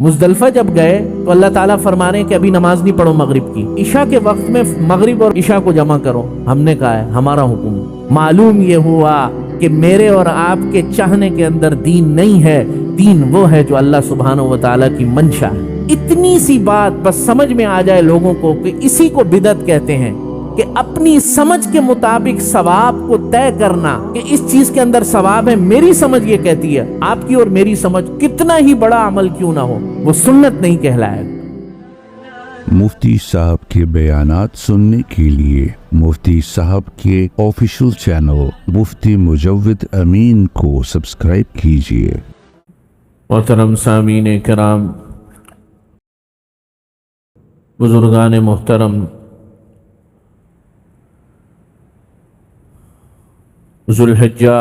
مزدلفہ جب گئے تو اللہ تعالیٰ فرما رہے ہیں کہ ابھی نماز نہیں پڑھو مغرب کی، عشاء کے وقت میں مغرب اور عشاء کو جمع کرو۔ ہم نے کہا ہے ہمارا حکم۔ معلوم یہ ہوا کہ میرے اور آپ کے چاہنے کے اندر دین نہیں ہے، دین وہ ہے جو اللہ سبحانہ و تعالیٰ کی منشا ہے۔ اتنی سی بات بس سمجھ میں آ جائے لوگوں کو کہ اسی کو بدعت کہتے ہیں، کہ اپنی سمجھ کے مطابق ثواب کو طے کرنا کہ اس چیز کے اندر ثواب ہے۔ میری سمجھ یہ کہتی ہے، آپ کی اور میری سمجھ کتنا ہی بڑا عمل کیوں نہ ہو وہ سنت نہیں کہلائے گا۔ مفتی صاحب کے بیانات سننے کے لیے مفتی صاحب کے آفیشیل چینل مفتی مجود امین کو سبسکرائب کیجیے۔ محترم سامعین کرام، بزرگان محترم، ذوالحجہ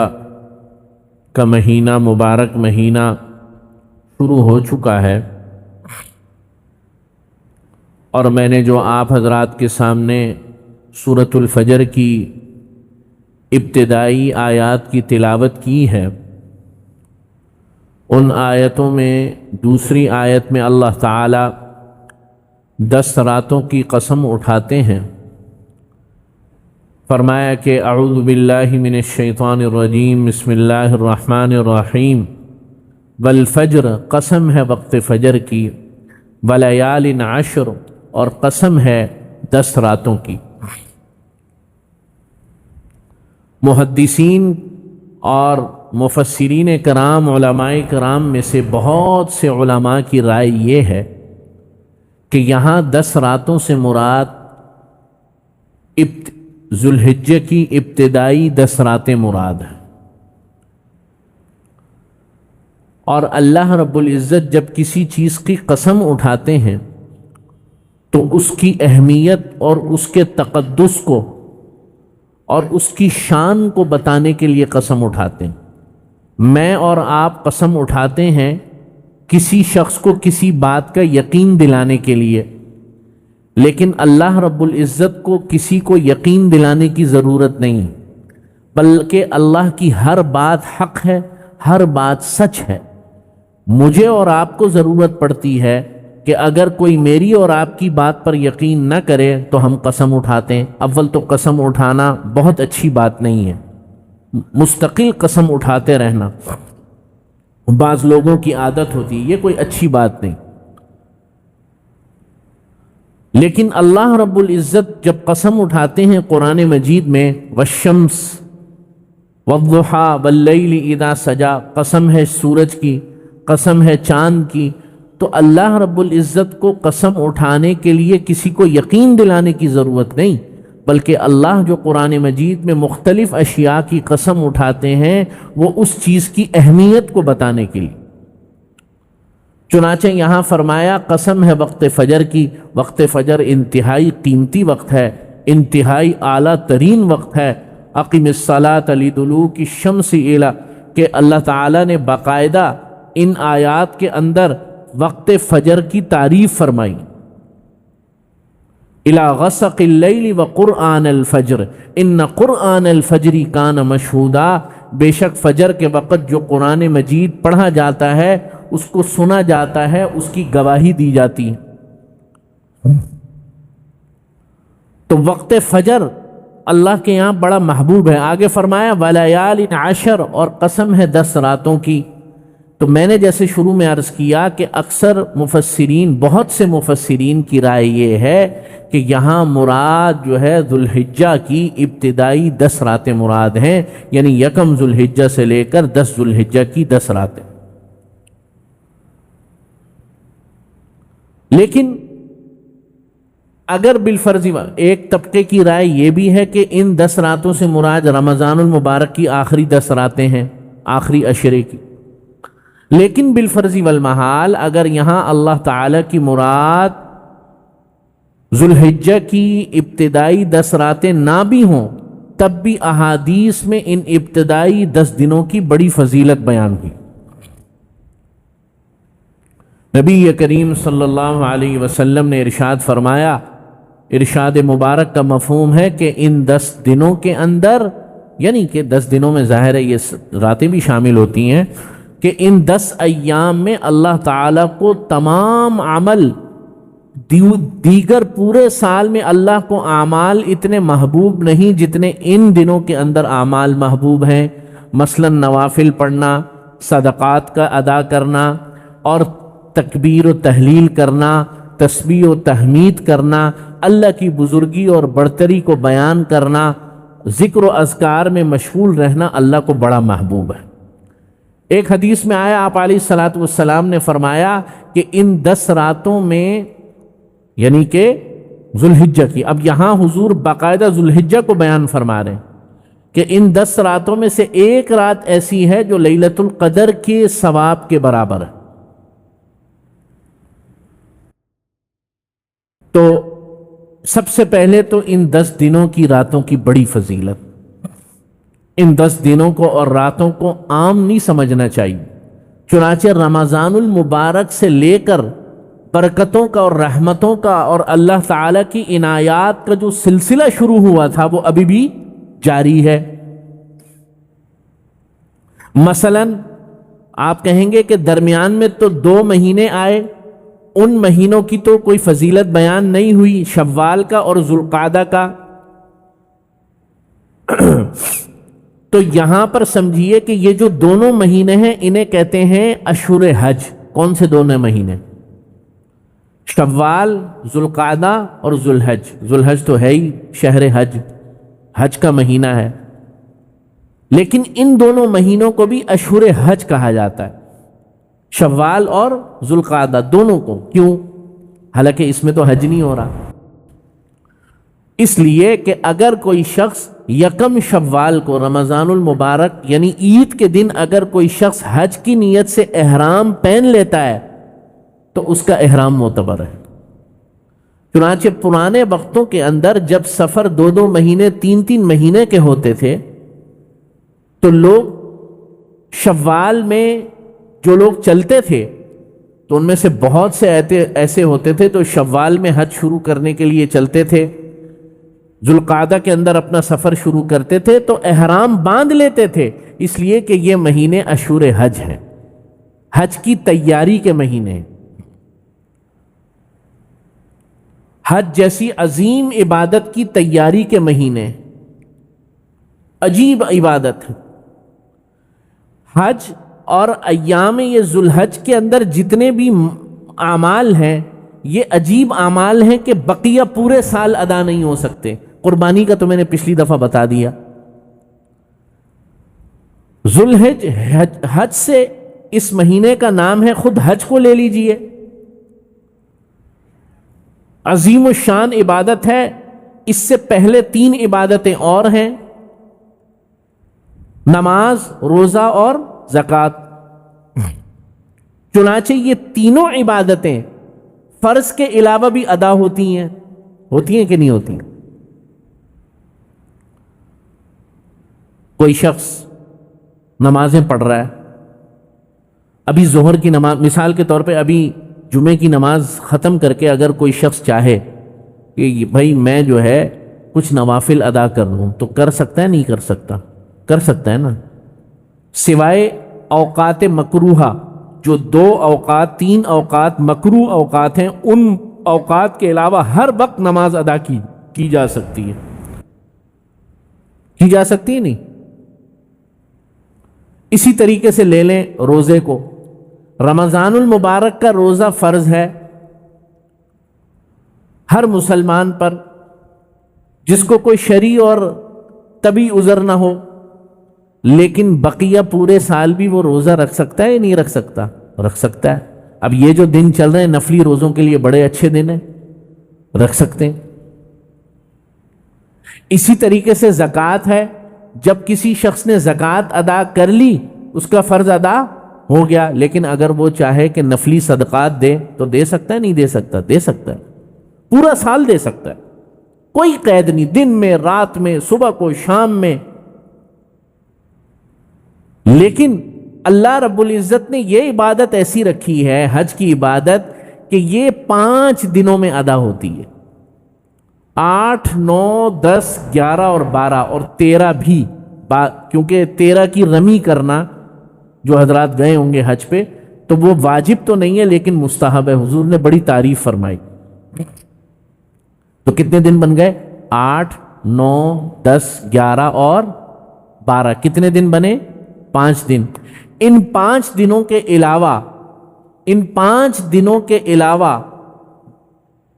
کا مہینہ، مبارک مہینہ شروع ہو چکا ہے، اور میں نے جو آپ حضرات کے سامنے سورۃ الفجر کی ابتدائی آیات کی تلاوت کی ہے، ان آیتوں میں دوسری آیت میں اللہ تعالی 10 راتوں کی قسم اٹھاتے ہیں۔ فرمایا کہ اعوذ باللہ من الشیطان الرجیم، بسم اللہ الرحمن الرحیم، والفجر، قسم ہے وقت فجر کی، ولیال عشر، اور قسم ہے 10 راتوں کی۔ محدثین اور مفسرین کرام، علماء کرام میں سے بہت سے علماء کی رائے یہ ہے کہ یہاں 10 راتوں سے مراد ذوالحجہ کی ابتدائی 10 راتیں مراد ہیں، اور اللہ رب العزت جب کسی چیز کی قسم اٹھاتے ہیں تو اس کی اہمیت اور اس کے تقدس کو اور اس کی شان کو بتانے کے لیے قسم اٹھاتے ہیں۔ میں اور آپ قسم اٹھاتے ہیں کسی شخص کو کسی بات کا یقین دلانے کے لیے، لیکن اللہ رب العزت کو کسی کو یقین دلانے کی ضرورت نہیں، بلکہ اللہ کی ہر بات حق ہے، ہر بات سچ ہے۔ مجھے اور آپ کو ضرورت پڑتی ہے کہ اگر کوئی میری اور آپ کی بات پر یقین نہ کرے تو ہم قسم اٹھاتے ہیں۔ اول تو قسم اٹھانا بہت اچھی بات نہیں ہے، مستقل قسم اٹھاتے رہنا بعض لوگوں کی عادت ہوتی ہے، یہ کوئی اچھی بات نہیں۔ لیکن اللہ رب العزت جب قسم اٹھاتے ہیں قرآن مجید میں، والشمس والضحیٰ واللیل اذا سجا، قسم ہے سورج کی، قسم ہے چاند کی، تو اللہ رب العزت کو قسم اٹھانے کے لیے کسی کو یقین دلانے کی ضرورت نہیں، بلکہ اللہ جو قرآن مجید میں مختلف اشیاء کی قسم اٹھاتے ہیں وہ اس چیز کی اہمیت کو بتانے کے لیے۔ چنانچہ یہاں فرمایا قسم ہے وقت فجر کی۔ وقت فجر انتہائی قیمتی وقت ہے، انتہائی اعلیٰ ترین وقت ہے۔ اقم الصلاۃ لدلوک الشمس الی، کہ اللہ تعالیٰ نے باقاعدہ ان آیات کے اندر وقت فجر کی تعریف فرمائی۔ الی غسق اللیل وقرآن الفجر ان قرآن الفجر کان مشہودا، بے شک فجر کے وقت جو قرآن مجید پڑھا جاتا ہے، اس کو سنا جاتا ہے، اس کی گواہی دی جاتی ہے۔ تو وقت فجر اللہ کے یہاں بڑا محبوب ہے۔ آگے فرمایا ولیال عشر، اور قسم ہے 10 راتوں کی۔ تو میں نے جیسے شروع میں عرض کیا کہ اکثر مفسرین، بہت سے مفسرین کی رائے یہ ہے کہ یہاں مراد جو ہے ذوالحجہ کی ابتدائی 10 راتیں مراد ہیں، یعنی 1 ذوالحجہ سے لے کر 10 ذوالحجہ کی 10 راتیں۔ لیکن اگر بالفرض ایک طبقے کی رائے یہ بھی ہے کہ ان 10 راتوں سے مراد رمضان المبارک کی آخری 10 راتیں ہیں، آخری عشرے کی، لیکن بالفرض والمحال اگر یہاں اللہ تعالی کی مراد ذوالحجہ کی ابتدائی 10 راتیں نہ بھی ہوں، تب بھی احادیث میں ان ابتدائی 10 دنوں کی بڑی فضیلت بیان ہوئی۔ نبی کریم صلی اللہ علیہ وسلم نے ارشاد فرمایا، ارشاد مبارک کا مفہوم ہے کہ ان 10 دنوں کے اندر، یعنی کہ 10 دنوں میں ظاہر ہے یہ راتیں بھی شامل ہوتی ہیں، کہ ان 10 ایام میں اللہ تعالیٰ کو تمام عمل دیگر پورے سال میں اللہ کو اعمال اتنے محبوب نہیں جتنے ان دنوں کے اندر اعمال محبوب ہیں. مثلا نوافل پڑھنا، صدقات کا ادا کرنا، اور تکبیر و تحلیل کرنا، تسبیح و تحمید کرنا، اللہ کی بزرگی اور برتری کو بیان کرنا، ذکر و اذکار میں مشغول رہنا اللہ کو بڑا محبوب ہے. ایک حدیث میں آیا، آپ علیہ الصلاۃ والسلام نے فرمایا کہ ان 10 راتوں میں، یعنی کہ ذوالحجہ کی، اب یہاں حضور باقاعدہ ذوالحجہ کو بیان فرما رہے ہیں کہ ان 10 راتوں میں سے ایک رات ایسی ہے جو لیلۃ القدر کے ثواب کے برابر ہے. تو سب سے پہلے تو ان 10 دنوں کی راتوں کی بڑی فضیلت. ان 10 دنوں کو اور راتوں کو عام نہیں سمجھنا چاہیے. چنانچہ رمضان المبارک سے لے کر برکتوں کا اور رحمتوں کا اور اللہ تعالیٰ کی عنایات کا جو سلسلہ شروع ہوا تھا وہ ابھی بھی جاری ہے. مثلا آپ کہیں گے کہ درمیان میں تو 2 مہینے آئے، ان مہینوں کی تو کوئی فضیلت بیان نہیں ہوئی، شوال کا اور ذوالقعدہ کا. تو یہاں پر سمجھیے کہ یہ جو دونوں مہینے ہیں انہیں کہتے ہیں اشہر حج. کون سے دونوں مہینے؟ شوال، ذوالقعدہ اور ذوالحج. ذوالحج تو ہے ہی شہر حج، حج کا مہینہ ہے، لیکن ان دونوں مہینوں کو بھی اشہر حج کہا جاتا ہے، شوال اور ذوالقعدہ دونوں کو. کیوں؟ حالانکہ اس میں تو حج نہیں ہو رہا. اس لیے کہ اگر کوئی شخص 1 شوال کو رمضان المبارک یعنی عید کے دن اگر کوئی شخص حج کی نیت سے احرام پہن لیتا ہے تو اس کا احرام معتبر ہے. چنانچہ پرانے وقتوں کے اندر جب سفر 2 مہینے 3 مہینے کے ہوتے تھے تو لوگ شوال میں جو لوگ چلتے تھے تو ان میں سے بہت سے ایسے ہوتے تھے تو شوال میں حج شروع کرنے کے لیے چلتے تھے، ذوالقعدہ کے اندر اپنا سفر شروع کرتے تھے تو احرام باندھ لیتے تھے، اس لیے کہ یہ مہینے اشہر حج ہیں، حج کی تیاری کے مہینے. حج جیسی عظیم عبادت کی تیاری کے مہینے، عجیب عبادت ہے حج. اور ایام یہ ذوالحج کے اندر جتنے بھی اعمال ہیں یہ عجیب اعمال ہیں کہ بقیہ پورے سال ادا نہیں ہو سکتے. قربانی کا تو میں نے پچھلی دفعہ بتا دیا. ذوالحج حج سے اس مہینے کا نام ہے، خود حج کو لے لیجئے، عظیم الشان عبادت ہے. اس سے پہلے 3 عبادتیں اور ہیں، نماز، روزہ اور زکوٰۃ. چنانچہ یہ تینوں عبادتیں فرض کے علاوہ بھی ادا ہوتی ہیں کہ نہیں ہوتی؟ کوئی شخص نمازیں پڑھ رہا ہے، ابھی ظہر کی نماز مثال کے طور پہ ابھی جمعے کی نماز ختم کر کے اگر کوئی شخص چاہے کہ بھائی میں جو ہے کچھ نوافل ادا کر لوں تو کر سکتا ہے؟ نہیں کر سکتا؟ کر سکتا ہے نا، سوائے اوقات مکروہہ، جو 2 اوقات 3 اوقات مکروہ اوقات ہیں، ان اوقات کے علاوہ ہر وقت نماز ادا کی جا سکتی ہے. کی جا سکتی ہے نہیں؟ اسی طریقے سے لے لیں روزے کو. رمضان المبارک کا روزہ فرض ہے ہر مسلمان پر، جس کو کوئی شرعی اور طبی عذر نہ ہو، لیکن بقیہ پورے سال بھی وہ روزہ رکھ سکتا ہے یا نہیں رکھ سکتا؟ رکھ سکتا ہے. اب یہ جو دن چل رہے ہیں نفلی روزوں کے لیے بڑے اچھے دن ہیں، رکھ سکتے ہیں. اسی طریقے سے زکوٰۃ ہے، جب کسی شخص نے زکوٰۃ ادا کر لی اس کا فرض ادا ہو گیا، لیکن اگر وہ چاہے کہ نفلی صدقات دے تو دے سکتا ہے؟ نہیں دے سکتا؟ دے سکتا ہے، پورا سال دے سکتا ہے، کوئی قید نہیں، دن میں، رات میں، صبح کو، شام میں. لیکن اللہ رب العزت نے یہ عبادت ایسی رکھی ہے، حج کی عبادت، کہ یہ 5 دنوں میں ادا ہوتی ہے. 8، 9، 10، 11 اور 12 اور 13 بھی، کیونکہ 13 کی رمی کرنا جو حضرات گئے ہوں گے حج پہ، تو وہ واجب تو نہیں ہے لیکن مستحب ہے، حضور نے بڑی تعریف فرمائی۔ تو کتنے دن بن گئے؟ 8، 9، 10، 11 اور 12، کتنے دن بنے؟ 5 دن۔ ان 5 دنوں کے علاوہ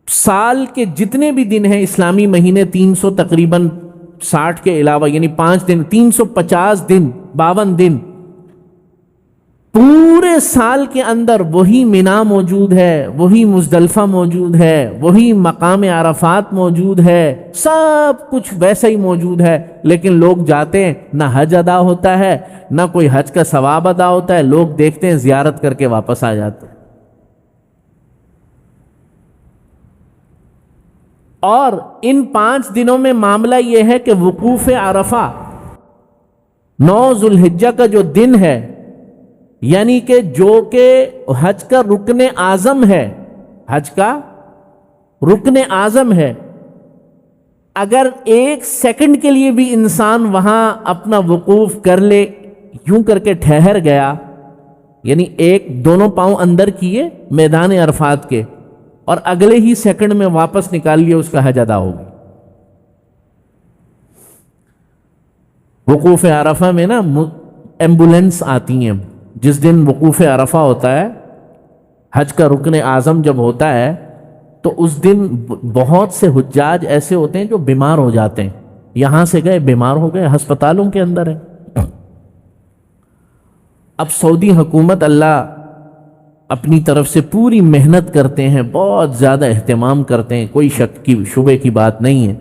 سال کے جتنے بھی دن ہیں اسلامی مہینے 300 تقریباً 60 کے علاوہ، یعنی 5 دن 350 دن، 52 دن، پورے سال کے اندر وہی مینا موجود ہے، وہی مزدلفہ موجود ہے، وہی مقام عرفات موجود ہے، سب کچھ ویسا ہی موجود ہے، لیکن لوگ جاتے ہیں، نہ حج ادا ہوتا ہے، نہ کوئی حج کا ثواب ادا ہوتا ہے، لوگ دیکھتے ہیں، زیارت کر کے واپس آ جاتے ہیں۔ اور ان 5 دنوں میں معاملہ یہ ہے کہ وقوف عرفہ 9 ذو الحجہ کا جو دن ہے، یعنی کہ جو کہ حج کا رکن اعظم ہے، حج کا رکن اعظم ہے، اگر 1 سیکنڈ کے لیے بھی انسان وہاں اپنا وقوف کر لے، یوں کر کے ٹھہر گیا، یعنی دونوں پاؤں اندر کیے میدان عرفات کے اور اگلے ہی سیکنڈ میں واپس نکال لیا، اس کا حج ادا ہوگا۔ وقوف عرفہ میں نا ایمبولینس آتی ہیں، جس دن وقوف عرفہ ہوتا ہے، حج کا رکن اعظم جب ہوتا ہے، تو اس دن بہت سے حجاج ایسے ہوتے ہیں جو بیمار ہو جاتے ہیں، یہاں سے گئے بیمار ہو گئے، ہسپتالوں کے اندر ہے۔ اب سعودی حکومت اللہ اپنی طرف سے پوری محنت کرتے ہیں، بہت زیادہ اہتمام کرتے ہیں، کوئی شک کی شبے کی بات نہیں ہے،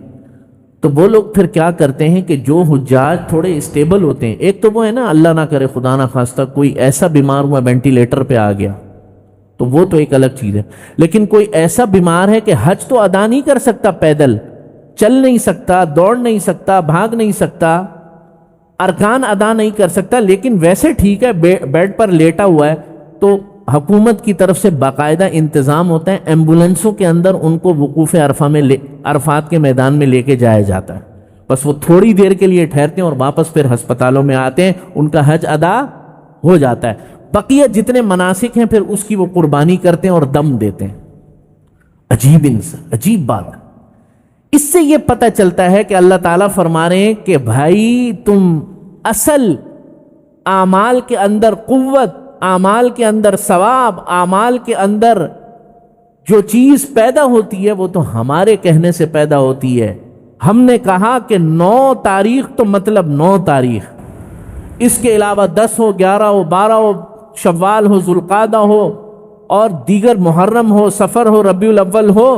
تو وہ لوگ پھر کیا کرتے ہیں کہ جو حجاج تھوڑے اسٹیبل ہوتے ہیں، ایک تو وہ ہے نا، اللہ نہ کرے خدا نہ خواستہ کوئی ایسا بیمار ہوا وینٹیلیٹر پہ آ گیا، تو وہ تو ایک الگ چیز ہے، لیکن کوئی ایسا بیمار ہے کہ حج تو ادا نہیں کر سکتا، پیدل چل نہیں سکتا، دوڑ نہیں سکتا، بھاگ نہیں سکتا، ارکان ادا نہیں کر سکتا، لیکن ویسے ٹھیک ہے، بیڈ پر لیٹا ہوا ہے، تو حکومت کی طرف سے باقاعدہ انتظام ہوتا ہے، ایمبولینسوں کے اندر ان کو وقوف عرفہ میں عرفات کے میدان میں لے کے جایا جاتا ہے، بس وہ تھوڑی دیر کے لیے ٹھہرتے ہیں اور واپس پھر ہسپتالوں میں آتے ہیں، ان کا حج ادا ہو جاتا ہے۔ بقیہ جتنے مناسک ہیں پھر اس کی وہ قربانی کرتے ہیں اور دم دیتے ہیں۔ عجیب بات ہے۔ اس سے یہ پتہ چلتا ہے کہ اللہ تعالیٰ فرما رہے ہیں کہ بھائی تم اصل اعمال کے اندر قوت، اعمال کے اندر ثواب، اعمال کے اندر جو چیز پیدا ہوتی ہے وہ تو ہمارے کہنے سے پیدا ہوتی ہے۔ ہم نے کہا کہ 9 تاریخ تو مطلب 9 تاریخ، اس کے علاوہ 10 ہو، 11 ہو، 12 ہو، شوال ہو، ذوالقعدہ ہو، اور دیگر محرم ہو، سفر ہو، ربیع الاول ہو،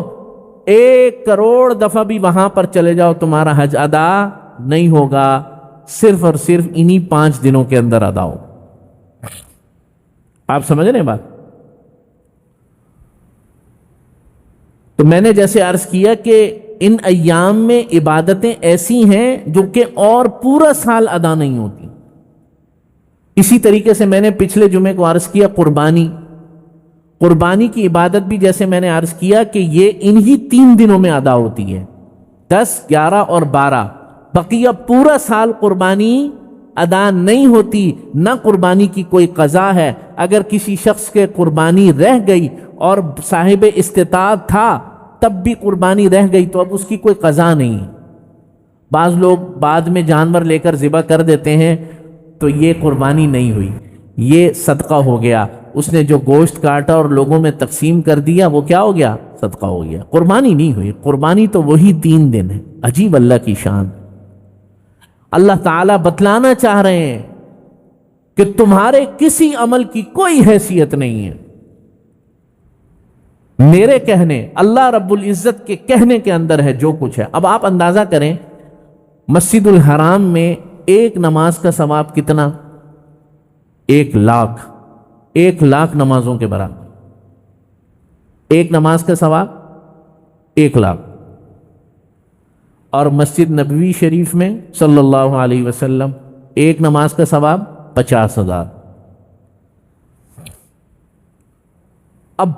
1 کروڑ دفعہ بھی وہاں پر چلے جاؤ، تمہارا حج ادا نہیں ہوگا، صرف اور صرف انہی 5 دنوں کے اندر ادا ہو۔ آپ سمجھ رہے ہیں بات؟ تو میں نے جیسے عرض کیا کہ ان ایام میں عبادتیں ایسی ہیں جو کہ اور پورا سال ادا نہیں ہوتی۔ اسی طریقے سے میں نے پچھلے جمعے کو عرض کیا قربانی کی عبادت بھی جیسے میں نے عرض کیا کہ یہ انہی 3 دنوں میں ادا ہوتی ہے، 10، 11 اور 12۔ بقیہ پورا سال قربانی ادا نہیں ہوتی، نہ قربانی کی کوئی قضا ہے۔ اگر کسی شخص کے قربانی رہ گئی اور صاحب استطاعت تھا تب بھی قربانی رہ گئی تو اب اس کی کوئی قضا نہیں۔ بعض لوگ بعد میں جانور لے کر ذبح کر دیتے ہیں تو یہ قربانی نہیں ہوئی، یہ صدقہ ہو گیا، اس نے جو گوشت کاٹا اور لوگوں میں تقسیم کر دیا وہ کیا ہو گیا؟ صدقہ ہو گیا، قربانی نہیں ہوئی۔ قربانی تو وہی 3 دن ہے۔ عجیب اللہ کی شان۔ اللہ تعالیٰ بتلانا چاہ رہے ہیں کہ تمہارے کسی عمل کی کوئی حیثیت نہیں ہے، میرے کہنے، اللہ رب العزت کے کہنے کے اندر ہے جو کچھ ہے۔ اب آپ اندازہ کریں، مسجد الحرام میں 1 نماز کا ثواب کتنا؟ 1 لاکھ نمازوں کے برابر۔ 1 نماز کا ثواب 1 لاکھ، اور مسجد نبوی شریف میں صلی اللہ علیہ وسلم 1 نماز کا ثواب 50,000۔ اب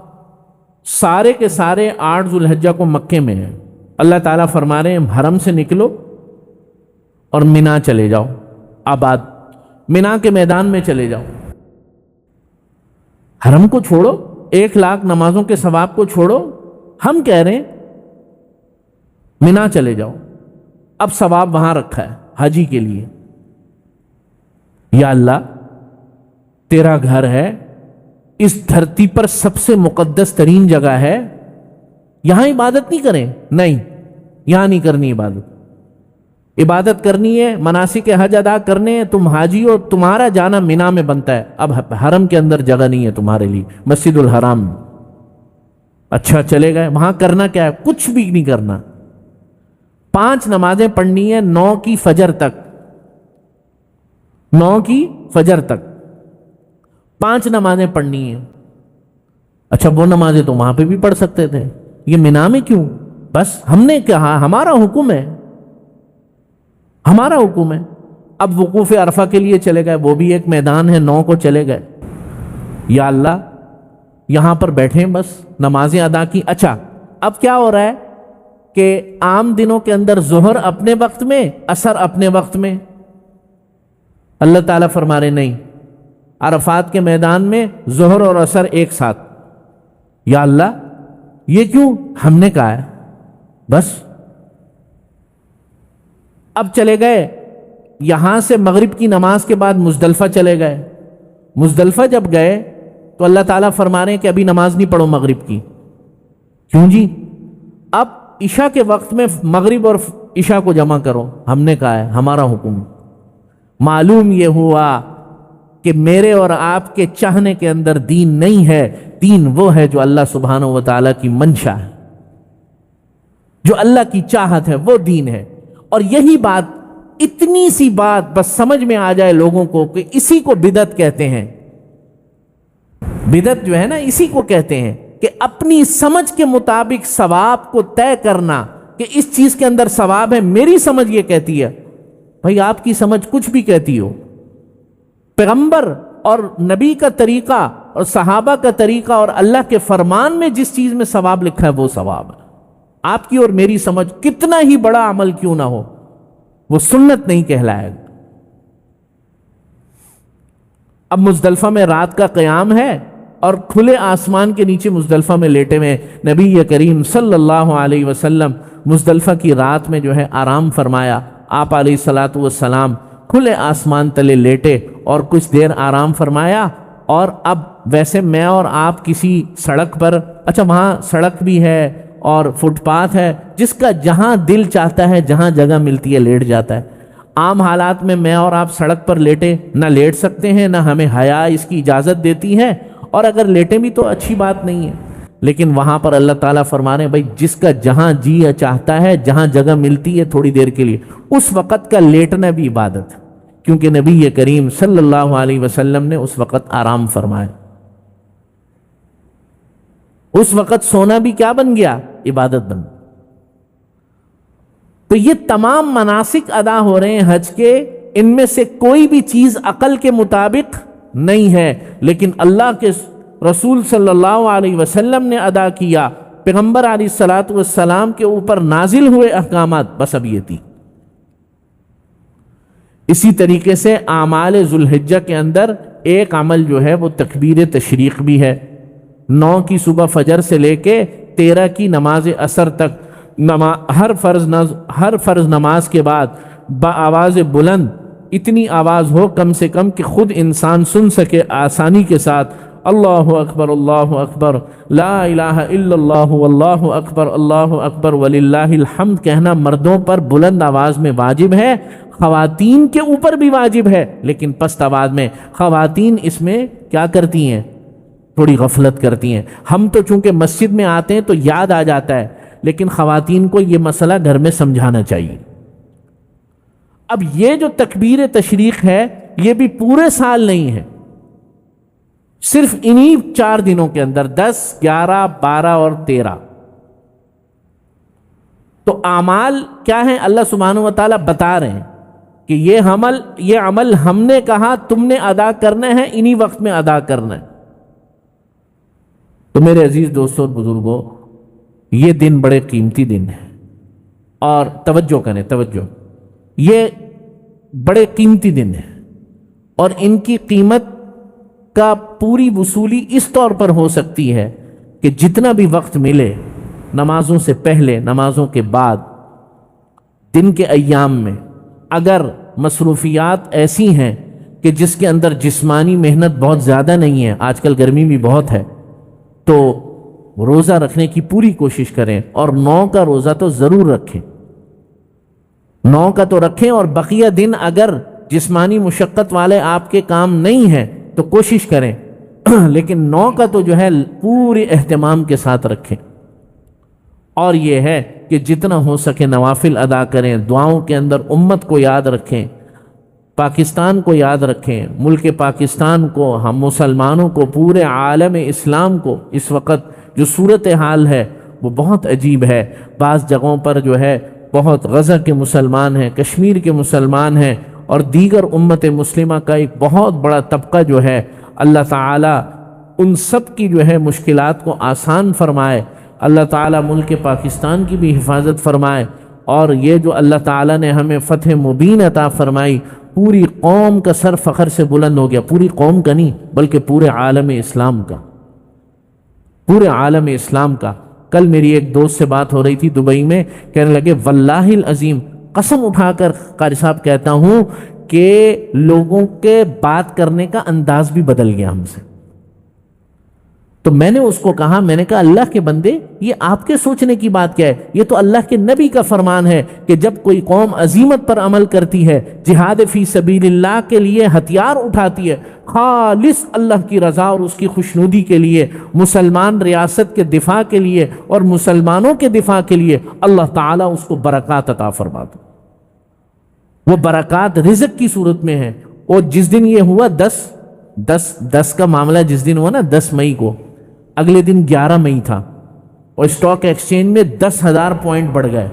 سارے کے سارے 8 ذو الحجہ کو مکے میں ہیں، اللہ تعالیٰ فرما رہے ہیں حرم سے نکلو اور مینا چلے جاؤ، آباد مینا کے میدان میں چلے جاؤ، حرم کو چھوڑو، 1,00,000 نمازوں کے ثواب کو چھوڑو، ہم کہہ رہے ہیں مینا چلے جاؤ، اب ثواب وہاں رکھا ہے حاجی کے لیے۔ یا اللہ تیرا گھر ہے، اس دھرتی پر سب سے مقدس ترین جگہ ہے، یہاں عبادت نہیں کریں؟ نہیں، یہاں نہیں کرنی عبادت، عبادت کرنی ہے، مناسک حج ادا کرنے ہیں، تم حاجی ہو، تمہارا جانا مینا میں بنتا ہے، اب حرم کے اندر جگہ نہیں ہے تمہارے لیے، مسجد الحرام میں۔ اچھا چلے گئے، وہاں کرنا کیا ہے؟ کچھ بھی نہیں کرنا، 5 نمازیں پڑھنی ہے 9 کی فجر تک، 9 کی فجر تک 5 نمازیں پڑھنی ہیں۔ اچھا وہ نمازیں تو وہاں پہ بھی پڑھ سکتے تھے، یہ مینا میں کیوں؟ بس ہم نے کہا ہمارا حکم ہے، ہمارا حکم ہے۔ اب وقوف عرفہ کے لیے چلے گئے، وہ بھی ایک میدان ہے، 9 کو چلے گئے۔ یا اللہ یہاں پر بیٹھیں، بس نمازیں ادا کی۔ اچھا اب کیا ہو رہا ہے کہ عام دنوں کے اندر ظہر اپنے وقت میں، عصر اپنے وقت میں، اللہ تعالیٰ فرما رہے نہیں، عرفات کے میدان میں ظہر اور عصر ایک ساتھ۔ یا اللہ یہ کیوں؟ ہم نے کہا ہے بس۔ اب چلے گئے یہاں سے مغرب کی نماز کے بعد مزدلفہ چلے گئے۔ مزدلفہ جب گئے تو اللہ تعالیٰ فرما رہے ہیں کہ ابھی نماز نہیں پڑھو مغرب کی۔ کیوں جی؟ اب عشاء کے وقت میں مغرب اور عشاء کو جمع کرو، ہم نے کہا ہے ہمارا حکم۔ معلوم یہ ہوا کہ میرے اور آپ کے چاہنے کے اندر دین نہیں ہے، دین وہ ہے جو اللہ سبحانہ و تعالیٰ کی منشا ہے، جو اللہ کی چاہت ہے، وہ دین ہے۔ اور یہی بات، اتنی سی بات بس سمجھ میں آ جائے لوگوں کو کہ اسی کو بدعت کہتے ہیں۔ بدعت جو ہے نا اسی کو کہتے ہیں کہ اپنی سمجھ کے مطابق ثواب کو طے کرنا کہ اس چیز کے اندر ثواب ہے، میری سمجھ یہ کہتی ہے۔ بھائی آپ کی سمجھ کچھ بھی کہتی ہو، پیغمبر اور نبی کا طریقہ اور صحابہ کا طریقہ اور اللہ کے فرمان میں جس چیز میں ثواب لکھا ہے وہ ثواب ہے۔ آپ کی اور میری سمجھ کتنا ہی بڑا عمل کیوں نہ ہو، وہ سنت نہیں کہلائے گا۔ اب مزدلفہ میں رات کا قیام ہے اور کھلے آسمان کے نیچے مزدلفہ میں لیٹے ہوئے نبی کریم صلی اللہ علیہ وسلم مزدلفہ کی رات میں جو ہے آرام فرمایا۔ آپ علیہ الصلوۃ والسلام کھلے آسمان تلے لیٹے اور کچھ دیر آرام فرمایا۔ اور اب ویسے میں اور آپ کسی سڑک پر، اچھا وہاں سڑک بھی ہے اور فٹ پاتھ ہے، جس کا جہاں دل چاہتا ہے، جہاں جگہ ملتی ہے لیٹ جاتا ہے۔ عام حالات میں اور آپ سڑک پر لیٹے نہ لیٹ سکتے ہیں، نہ ہمیں حیا اس کی اجازت دیتی ہے، اور اگر لیٹیں بھی تو اچھی بات نہیں ہے۔ لیکن وہاں پر اللہ تعالیٰ فرما رہے ہیں بھائی جس کا جہاں جی چاہتا ہے، جہاں جگہ ملتی ہے تھوڑی دیر کے لیے، اس وقت کا لیٹنا بھی عبادت ہے، کیونکہ نبی کریم صلی اللہ علیہ وسلم نے اس وقت آرام فرمایا۔ اس وقت سونا بھی کیا بن گیا؟ عبادت بن۔ تو یہ تمام مناسک ادا ہو رہے ہیں حج کے، ان میں سے کوئی بھی چیز عقل کے مطابق نہیں ہے، لیکن اللہ کے رسول صلی اللہ علیہ وسلم نے ادا کیا، پیغمبر علیہ الصلوۃ والسلام کے اوپر نازل ہوئے احکامات، بس اب یہ تھی۔ اسی طریقے سے اعمال ذوالحجہ کے اندر ایک عمل جو ہے وہ تکبیر تشریق بھی ہے۔ 9 کی صبح فجر سے لے کے 13 کی نماز عصر تک ہر فرض نماز کے بعد بآواز بلند، اتنی آواز ہو کم سے کم کہ خود انسان سن سکے آسانی کے ساتھ، اللہ اکبر لا الہ الا اللہ واللہ اکبر وللہ الحمد کہنا مردوں پر بلند آواز میں واجب ہے، خواتین کے اوپر بھی واجب ہے، لیکن پست آواز میں۔ خواتین اس میں کیا کرتی ہیں؟ تھوڑی غفلت کرتی ہیں۔ ہم تو چونکہ مسجد میں آتے ہیں تو یاد آ جاتا ہے، لیکن خواتین کو یہ مسئلہ گھر میں سمجھانا چاہیے۔ اب یہ جو تکبیر تشریق ہے یہ بھی پورے سال نہیں ہے، صرف انہی 4 دنوں کے اندر 10، 11، 12 اور 13۔ تو اعمال کیا ہیں؟ اللہ سبحانہ و تعالیٰ بتا رہے ہیں کہ یہ عمل ہم نے کہا تم نے ادا کرنا ہے، انہی وقت میں ادا کرنا ہے۔ تو میرے عزیز دوستوں اور بزرگوں، یہ دن بڑے قیمتی دن ہیں، اور توجہ کریں، توجہ، یہ بڑے قیمتی دن ہیں، اور ان کی قیمت کا پوری وصولی اس طور پر ہو سکتی ہے کہ جتنا بھی وقت ملے، نمازوں سے پہلے، نمازوں کے بعد، دن کے ایام میں، اگر مصروفیات ایسی ہیں کہ جس کے اندر جسمانی محنت بہت زیادہ نہیں ہے، آج کل گرمی بھی بہت ہے، تو روزہ رکھنے کی پوری کوشش کریں، اور 9 کا روزہ تو ضرور رکھیں، 9 کا تو رکھیں، اور بقیہ دن اگر جسمانی مشقت والے آپ کے کام نہیں ہیں تو کوشش کریں، لیکن 9 کا تو جو ہے پورے اہتمام کے ساتھ رکھیں۔ اور یہ ہے کہ جتنا ہو سکے نوافل ادا کریں، دعاؤں کے اندر امت کو یاد رکھیں، پاکستان کو یاد رکھیں، ملک پاکستان کو، ہم مسلمانوں کو، پورے عالم اسلام کو۔ اس وقت جو صورتحال ہے وہ بہت عجیب ہے، بعض جگہوں پر جو ہے بہت غزہ کے مسلمان ہیں، کشمیر کے مسلمان ہیں، اور دیگر امت مسلمہ کا ایک بہت بڑا طبقہ جو ہے، اللہ تعالیٰ ان سب کی جو ہے مشکلات کو آسان فرمائے، اللہ تعالیٰ ملک پاکستان کی بھی حفاظت فرمائے، اور یہ جو اللہ تعالیٰ نے ہمیں فتح مبین عطا فرمائی، پوری قوم کا سر فخر سے بلند ہو گیا، پوری قوم کا نہیں بلکہ پورے عالم اسلام کا، پورے عالم اسلام کا۔ کل میری ایک دوست سے بات ہو رہی تھی دبئی میں، کہنے لگے واللہ العظیم، قسم اٹھا کر قاری صاحب کہتا ہوں کہ لوگوں کے بات کرنے کا انداز بھی بدل گیا ہم سے۔ تو میں نے اس کو کہا، میں نے کہا اللہ کے بندے، یہ آپ کے سوچنے کی بات کیا ہے؟ یہ تو اللہ کے نبی کا فرمان ہے کہ جب کوئی قوم عزیمت پر عمل کرتی ہے، جہاد فی سبیل اللہ کے لیے ہتھیار اٹھاتی ہے، خالص اللہ کی رضا اور اس کی خوشنودی کے لیے، مسلمان ریاست کے دفاع کے لیے اور مسلمانوں کے دفاع کے لیے، اللہ تعالیٰ اس کو برکات عطا فرماتا۔ وہ برکات رزق کی صورت میں ہے۔ اور جس دن یہ ہوا 10 کا معاملہ جس دن ہوا نا 10 مئی کو، اگلے دن 11 مئی تھا، اور اسٹاک ایکسچینج میں 10,000 پوائنٹ بڑھ گئے۔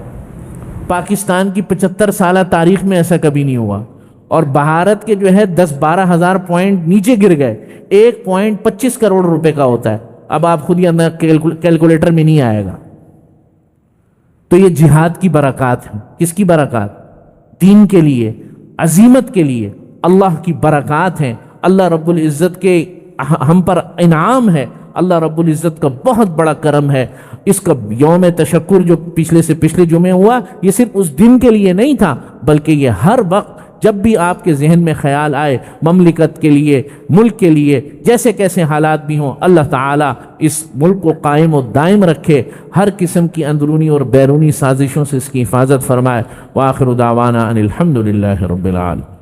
پاکستان کی 75 سالہ تاریخ میں ایسا کبھی نہیں ہوا۔ اور بھارت کے جو ہے 10-12 ہزار پوائنٹ نیچے گر گئے۔ 1 پوائنٹ 25 کروڑ روپے کا ہوتا ہے، اب آپ خود ہی اندر کیلکولیٹر میں نہیں آئے گا۔ تو یہ جہاد کی برکات ہیں۔ کس کی برکات؟ دین کے لیے، عزیمت کے لیے اللہ کی برکات ہیں۔ اللہ رب العزت کے ہم پر انعام ہے، اللہ رب العزت کا بہت بڑا کرم ہے۔ اس کا یوم تشکر جو پچھلے سے پچھلے جمعے ہوا، یہ صرف اس دن کے لیے نہیں تھا، بلکہ یہ ہر وقت جب بھی آپ کے ذہن میں خیال آئے مملکت کے لیے، ملک کے لیے، جیسے کیسے حالات بھی ہوں، اللہ تعالیٰ اس ملک کو قائم و دائم رکھے، ہر قسم کی اندرونی اور بیرونی سازشوں سے اس کی حفاظت فرمائے۔ وآخر دعوانا ان الحمد للہ رب العالمین۔